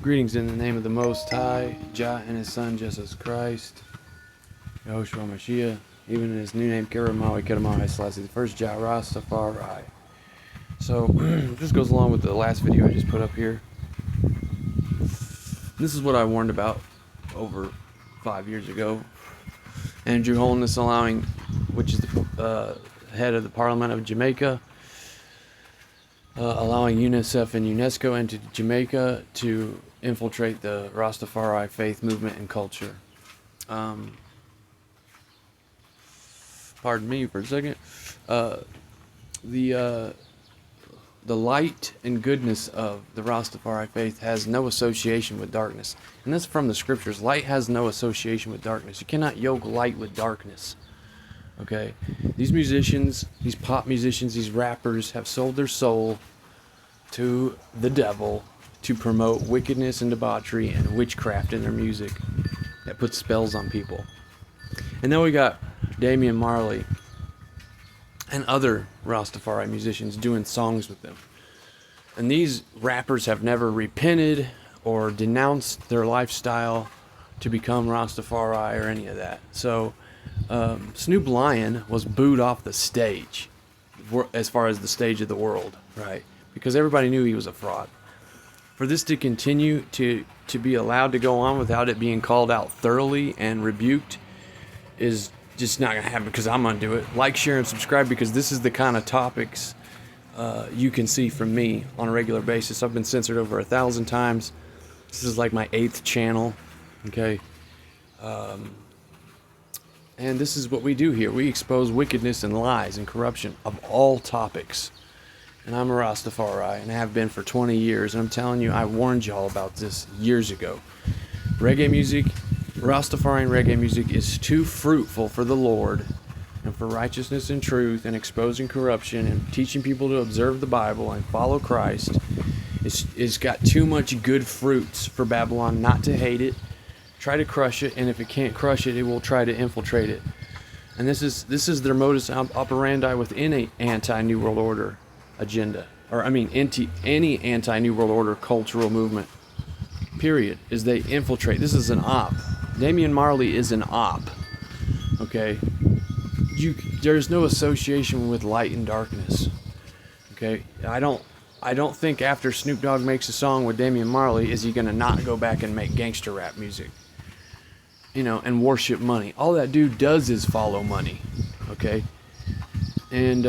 Greetings in the name of the Most High, Jah and His Son, Jesus Christ, Yahushua Mashiach, even in His new name, Keramawi Kedamawi Selassie, the first Jah Rastafari. So, this goes along with the last video I just put up here. This is what I warned about over 5 years ago. Andrew Holness allowing, which is the head of the Parliament of Jamaica, allowing UNICEF and UNESCO into Jamaica to infiltrate the Rastafari faith movement and culture. Pardon me for a second. The light and goodness of the Rastafari faith has no association with darkness. And that's from the scriptures. Light has no association with darkness. You cannot yoke light with darkness. Okay? These musicians, these pop musicians, these rappers have sold their soul to the devil to promote wickedness and debauchery and witchcraft in their music that puts spells on people. And then we got Damian Marley and other Rastafari musicians doing songs with them. And these rappers have never repented or denounced their lifestyle to become Rastafari or any of that. So Snoop Lion was booed off the stage, as far as the stage of the world, right? Because everybody knew he was a fraud. For this to continue to be allowed to go on without it being called out thoroughly and rebuked is just not going to happen, because I'm going to do it. Like, share, and subscribe, because this is the kind of topics you can see from me on a regular basis. I've been censored over 1,000 times. This is like my 8th channel, okay? And this is what we do here. We expose wickedness and lies and corruption of all topics. And I'm a Rastafari, and I have been for 20 years. And I'm telling you, I warned y'all about this years ago. Reggae music, Rastafarian reggae music, is too fruitful for the Lord and for righteousness and truth and exposing corruption and teaching people to observe the Bible and follow Christ. It's got too much good fruits for Babylon not to hate it, try to crush it, and if it can't crush it, it will try to infiltrate it. And this is their modus operandi within an anti-New World Order agenda, or any anti-New World Order cultural movement, period, is they infiltrate. This is an op. Damian Marley is an op, okay? There's no association with light and darkness, okay? I don't think after Snoop Dogg makes a song with Damian Marley is he gonna not go back and make gangster rap music, and worship money. All that dude does is follow money, okay? And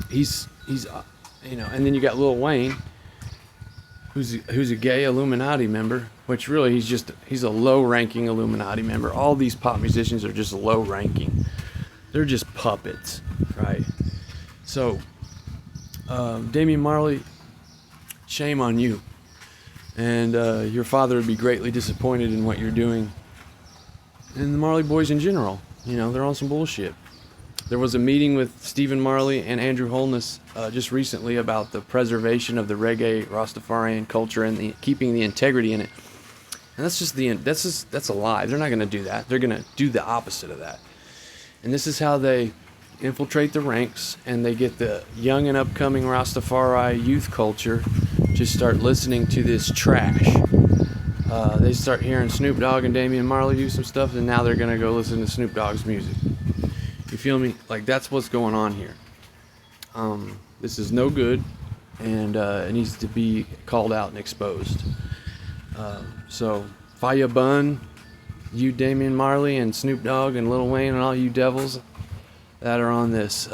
he's and then you got Lil Wayne, who's a gay Illuminati member, which really he's a low-ranking Illuminati member. All these pop musicians are just low-ranking. They're just puppets, right? So, Damian Marley, shame on you. And your father would be greatly disappointed in what you're doing. And the Marley boys in general, they're on some bullshit. There was a meeting with Stephen Marley and Andrew Holness just recently about the preservation of the reggae Rastafarian culture and keeping the integrity in it. And that's a lie. They're not going to do that. They're going to do the opposite of that. And this is how they infiltrate the ranks, and they get the young and upcoming Rastafari youth culture to start listening to this trash. They start hearing Snoop Dogg and Damian Marley do some stuff, and now they're going to go listen to Snoop Dogg's music. You feel me? Like, that's what's going on here. This is no good, and it needs to be called out and exposed. So, fire bun, you Damian Marley and Snoop Dogg and Lil Wayne and all you devils that are on this.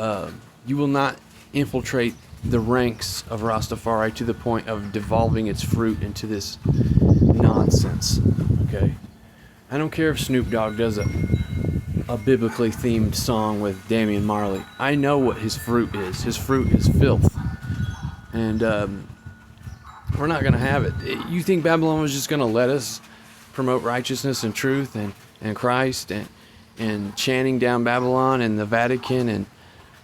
You will not infiltrate the ranks of Rastafari to the point of devolving its fruit into this nonsense. Okay? I don't care if Snoop Dogg does a biblically themed song with Damian Marley. I know what his fruit is. His fruit is filth. And we're not going to have it. You think Babylon was just going to let us promote righteousness and truth and Christ and chanting down Babylon and the Vatican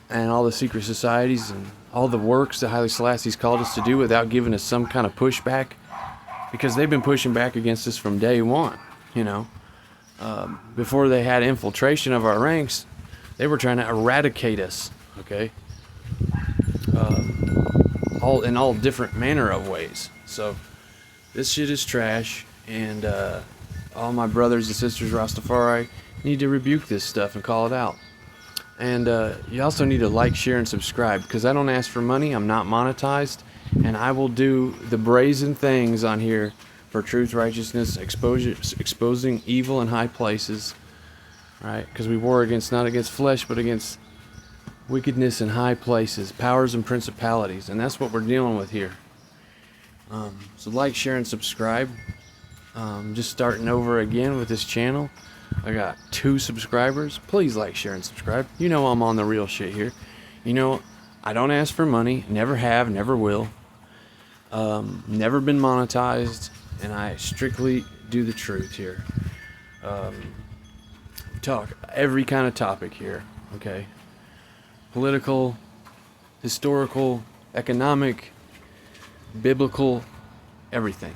and all the secret societies and all the works that Haile Selassie's called us to do without giving us some kind of pushback? Because they've been pushing back against us from day one, before they had infiltration of our ranks, they were trying to eradicate us, okay? all in all different manner of ways. So This shit is trash, and all my brothers and sisters Rastafari need to rebuke this stuff and call it out. And you also need to like, share, and subscribe, because I don't ask for money. I'm not monetized, and I will do the brazen things on here for truth, righteousness, exposing evil in high places, right? Because we war against, not against flesh, but against wickedness in high places, powers and principalities, and that's what we're dealing with here. So like, share, and subscribe. Just starting over again with this channel. I got 2 subscribers. Please like, share, and subscribe. You know I'm on the real shit here. You know, I don't ask for money. Never have, never will. Never been monetized. And I strictly do the truth here. Talk every kind of topic here. Okay. Political, historical, economic, biblical, everything.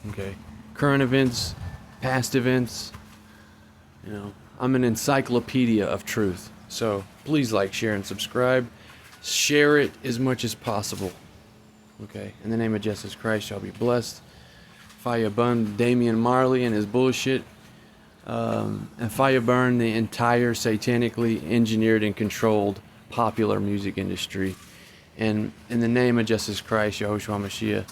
Okay. Current events, past events. You know, I'm an encyclopedia of truth. So please like, share, and subscribe. Share it as much as possible. Okay. In the name of Jesus Christ, y'all be blessed. Fire burn Damian Marley and his bullshit. And fire burn the entire satanically engineered and controlled popular music industry. And in the name of Jesus Christ, Yahushua Mashiach,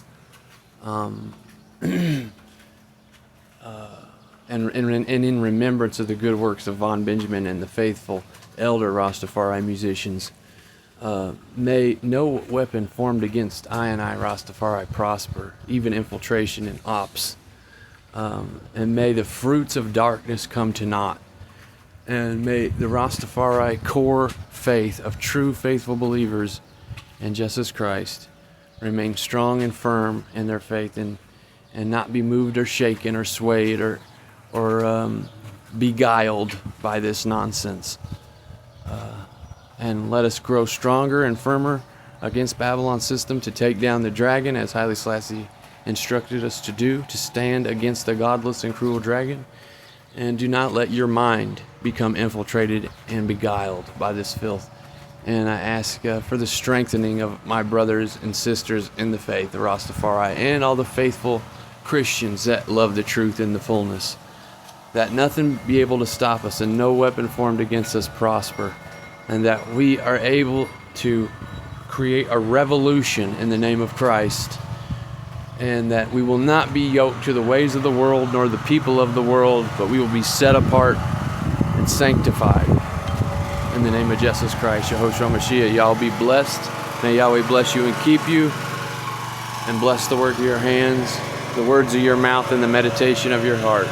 and in remembrance of the good works of Von Benjamin and the faithful elder Rastafari musicians, may no weapon formed against I and I Rastafari prosper, even infiltration and ops. And may the fruits of darkness come to naught. And may the Rastafari core faith of true faithful believers in Jesus Christ remain strong and firm in their faith, and not be moved or shaken or swayed or beguiled by this nonsense. And let us grow stronger and firmer against Babylon's system to take down the dragon, as Haile Selassie instructed us to do, to stand against the godless and cruel dragon. And do not let your mind become infiltrated and beguiled by this filth. And I ask for the strengthening of my brothers and sisters in the faith, the Rastafari, and all the faithful Christians that love the truth in the fullness, that nothing be able to stop us and no weapon formed against us prosper, and that we are able to create a revolution in the name of Christ, and that we will not be yoked to the ways of the world nor the people of the world, but we will be set apart and sanctified in the name of Jesus Christ, Yahushua Mashiach. Y'all be blessed. May Yahweh bless you and keep you, and bless the work of your hands, the words of your mouth, and the meditation of your heart.